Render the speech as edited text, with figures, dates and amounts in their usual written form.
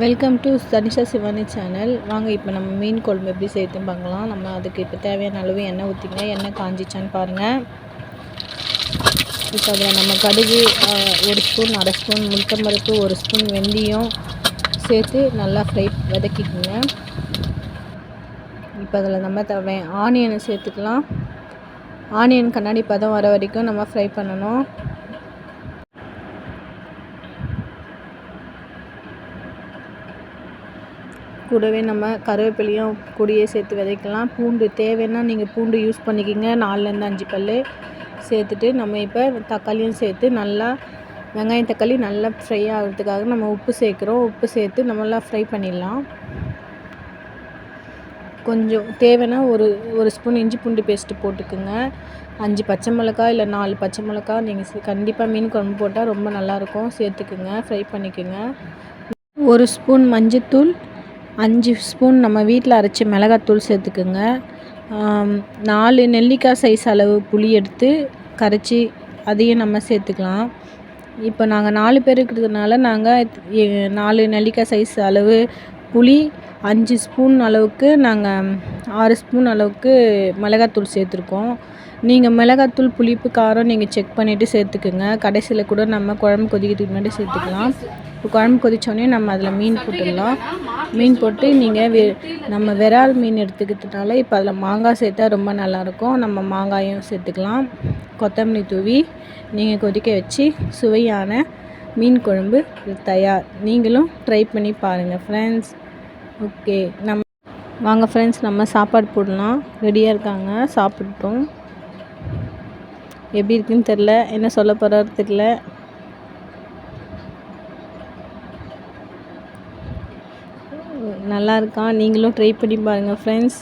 Welcome to Tanisha Shivani channel. வாங்க இப்போ நம்ம மீன் குழம்பு எப்படி செய்யுதுன்னு பார்க்கலாம். நம்ம அதுக்கு இப்போ தேவையான அளவு எண்ணெய் ஊற்றிங்க. எண்ணெய் காஞ்சிச்சான்னு பாருங்கள். இப்போ அதில் நம்ம கடுகு 1 ஸ்பூன், அரை ஸ்பூன் முழுத்தம்பருப்பு, 1 ஸ்பூன் வெந்தயம் சேர்த்து நல்லா வதக்கிக்குங்க. இப்போ அதில் நம்ம ஆனியனை சேர்த்துக்கலாம். ஆனியன் கண்ணாடி பதம் வர வரைக்கும் நம்ம ஃப்ரை பண்ணணும். கூடவே நம்ம கருவேப்பிலையும் கூடயே சேர்த்து விதைக்கலாம். பூண்டு தேவைன்னா நீங்கள் பூண்டு யூஸ் பண்ணிக்கிங்க. 4லேருந்து 5 பல் சேர்த்துட்டு நம்ம இப்போ தக்காளியும் சேர்த்து நல்லா வெங்காயம் தக்காளி நல்லா ஃப்ரை ஆகிறதுக்காக நம்ம உப்பு சேர்க்குறோம். உப்பு சேர்த்து நல்லா ஃப்ரை பண்ணிடலாம். கொஞ்சம் தேவைன்னா ஒரு ஸ்பூன் இஞ்சி பூண்டு பேஸ்ட்டு போட்டுக்குங்க. 5 பச்சை மிளகாய் இல்லை 4 பச்சை மிளகாய் நீங்கள் கண்டிப்பாக மீன் குழம்பு போட்டால் ரொம்ப நல்லாயிருக்கும். சேர்த்துக்குங்க, ஃப்ரை பண்ணிக்கோங்க. 1 ஸ்பூன் மஞ்சத்தூள், 5 ஸ்பூன் நம்ம வீட்டில் அரைச்ச மிளகாத்தூள் சேர்த்துக்குங்க. 4 நெல்லிக்காய் சைஸ் அளவு புளி எடுத்து கரைச்சி அதையும் நம்ம சேர்த்துக்கலாம். இப்போ நாங்கள் 4 பேர் இருக்கிறதுனால நாங்கள் 4 நெல்லிக்காய் சைஸ் அளவு புளி, 5 ஸ்பூன் அளவுக்கு நாங்கள் 6 ஸ்பூன் அளவுக்கு மிளகாத்தூள் சேர்த்துருக்கோம். நீங்கள் மிளகாத்தூள் புளிப்பு காரம் நீங்கள் செக் பண்ணிவிட்டு சேர்த்துக்குங்க. கடைசியில் கூட நம்ம குழம்பு கொதிக்கிறதுக்கு முன்னாடி சேர்த்துக்கலாம். இப்போ குழம்பு கொதித்தோடனே நம்ம அதில் மீன் போட்டுடலாம். மீன் போட்டு நீங்கள் நம்ம விரால் மீன் எடுத்துக்கிறதுனால இப்போ அதில் மாங்காய் சேர்த்தா ரொம்ப நல்லாயிருக்கும். நம்ம மாங்காயும் சேர்த்துக்கலாம். கொத்தமல்லி தூவி நீங்கள் கொதிக்க வச்சு சுவையான மீன் குழம்பு தயார். நீங்களும் ட்ரை பண்ணி பாருங்கள் ஃப்ரெண்ட்ஸ். ஓகே, வாங்க ஃப்ரெண்ட்ஸ், நம்ம சாப்பாடு போடலாம். ரெடியாக இருக்காங்க, சாப்பிட்டோம். எப்படி இருக்குன்னு தெரில, என்ன சொல்ல போகிறாரு தெரில. நல்லா இருக்கான். நீங்களும் ட்ரை பண்ணி பாருங்கள் ஃப்ரெண்ட்ஸ்.